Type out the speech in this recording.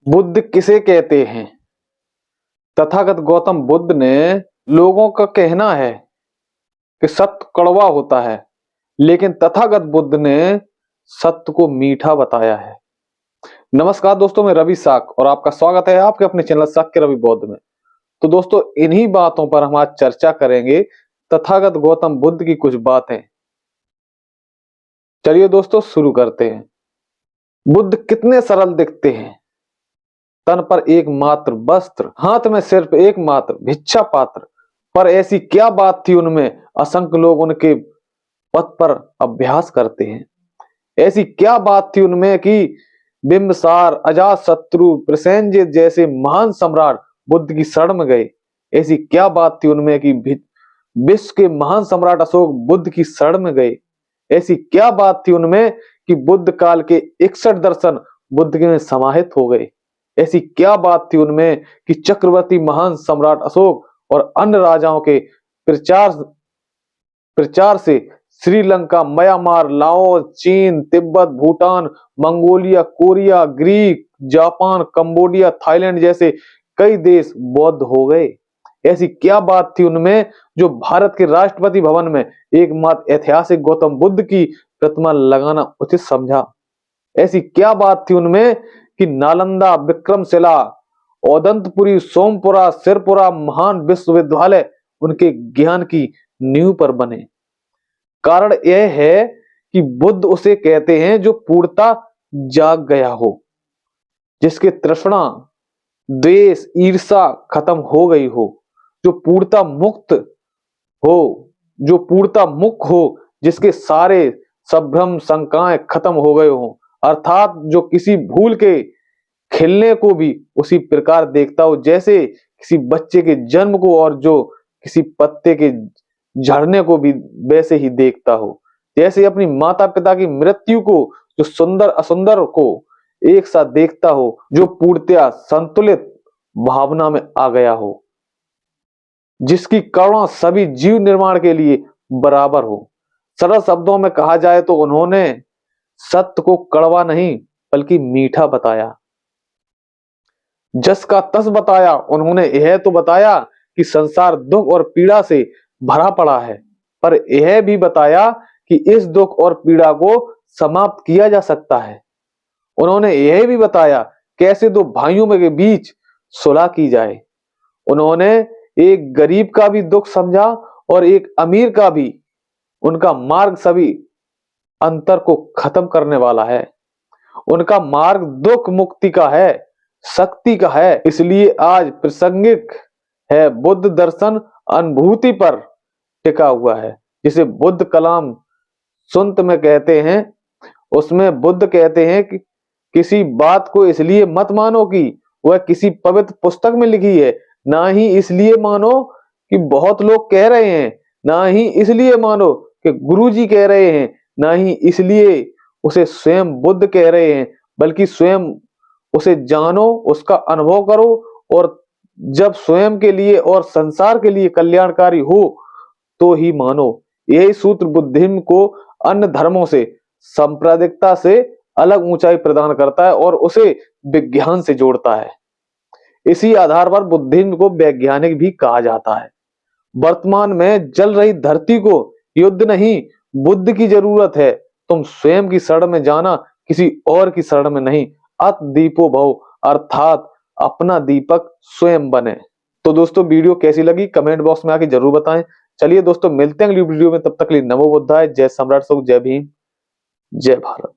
बुद्ध किसे कहते हैं? तथागत गौतम बुद्ध ने लोगों का कहना है कि सत्य कड़वा होता है, लेकिन तथागत बुद्ध ने सत्य को मीठा बताया है। नमस्कार दोस्तों, मैं रवि साक और आपका स्वागत है आपके अपने चैनल साक्य रवि बौद्ध में। तो दोस्तों, इन्हीं बातों पर हम आज चर्चा करेंगे, तथागत गौतम बुद्ध की कुछ बातें। चलिए दोस्तों, शुरू करते हैं। बुद्ध कितने सरल दिखते हैं। तन पर एकमात्र वस्त्र, हाथ में सिर्फ एकमात्र भिक्षा पात्र, पर ऐसी क्या बात थी उनमें, असंख्य लोग उनके पथ पर अभ्यास करते हैं। ऐसी क्या बात थी उनमें कि बिंबिसार, अजातशत्रु, प्रसेनजित जैसे महान सम्राट बुद्ध की शरण में गए। ऐसी क्या बात थी उनमें कि विश्व के महान सम्राट अशोक बुद्ध की शरण में गए। ऐसी क्या बात थी उनमें कि बुद्ध काल के 61 दर्शन बुद्ध के में समाहित हो गए। ऐसी क्या बात थी उनमें कि चक्रवर्ती महान सम्राट अशोक और अन्य राजाओं के प्रचार से श्रीलंका, म्यांमार, लाओस, चीन, Tibet, Bhutan, Mongolia, Korea, Greek, Japan, Cambodia, Thailand जैसे कई देश बौद्ध हो गए। ऐसी क्या बात थी उनमें जो भारत के राष्ट्रपति भवन में एकमात्र ऐतिहासिक गौतम बुद्ध की प्रतिमा लगाना उचित समझा। ऐसी क्या बात थी उनमें कि नालंदा, विक्रमशिला, औदंतपुरी, सोमपुरा, सिरपुरा महान विश्वविद्यालय उनके ज्ञान की नींव पर बने। कारण यह है कि बुद्ध उसे कहते हैं जो पूर्णता जाग गया हो, जिसके तृष्णा, द्वेष, ईर्षा खत्म हो गई हो, जो पूर्णता मुक्त हो, जो पूर्णता मुक्त हो, जिसके सारे संभ्रम शंकाएं खत्म हो गए हो, अर्थात जो किसी भूल के खिलने को भी उसी प्रकार देखता हो जैसे किसी बच्चे के जन्म को, और जो किसी पत्ते के झड़ने को भी वैसे ही देखता हो। जैसे अपनी माता पिता की मृत्यु को, जो सुंदर असुंदर को एक साथ देखता हो, जो पूर्णतया संतुलित भावना में आ गया हो, जिसकी करुणा सभी जीव निर्माण के लिए बराबर हो। सरल शब्दों में कहा जाए तो उन्होंने सत्य को कड़वा नहीं बल्कि मीठा बताया। जस का तस बताया। उन्होंने यह तो बताया कि संसार दुख और पीड़ा से भरा पड़ा है, पर यह भी बताया कि इस दुख और पीड़ा को समाप्त किया जा सकता है। उन्होंने यह भी बताया कैसे दो भाइयों के बीच सुलह की जाए। उन्होंने एक गरीब का भी दुख समझा और एक अमीर का भी। उनका मार्ग सभी अंतर को खत्म करने वाला है। उनका मार्ग दुख मुक्ति का है, शक्ति का है। इसलिए आज प्रासंगिक है। बुद्ध दर्शन अनुभूति पर टिका हुआ है, जिसे बुद्ध कलाम सुन्त में कहते हैं। उसमें बुद्ध कहते हैं कि किसी बात को इसलिए मत मानो कि वह किसी पवित्र पुस्तक में लिखी है, ना ही इसलिए मानो कि बहुत लोग कह रहे हैं, ना ही इसलिए मानो कि गुरुजी कह रहे हैं, ना ही इसलिए उसे स्वयं बुद्ध कह रहे हैं, बल्कि स्वयं उसे जानो, उसका अनुभव करो, और जब स्वयं के लिए और संसार के लिए कल्याणकारी हो तो ही मानो। यही सूत्र बुद्धिज्म को अन्य धर्मों से, सांप्रदायिकता से अलग ऊंचाई प्रदान करता है और उसे विज्ञान से जोड़ता है। इसी आधार पर बुद्धिज्म को वैज्ञानिक भी कहा जाता है। वर्तमान में जल रही धरती को युद्ध नहीं, बुद्ध की जरूरत है। तुम स्वयं की शरण में जाना, किसी और की शरण में नहीं। अत दीपो भव, अर्थात अपना दीपक स्वयं बने। तो दोस्तों, वीडियो कैसी लगी कमेंट बॉक्स में आके जरूर बताएं। चलिए दोस्तों, मिलते हैं अगली वीडियो में। तब तक के लिए नमो बुद्धाय। जय सम्राट अशोक, जय भीम, जय भारत।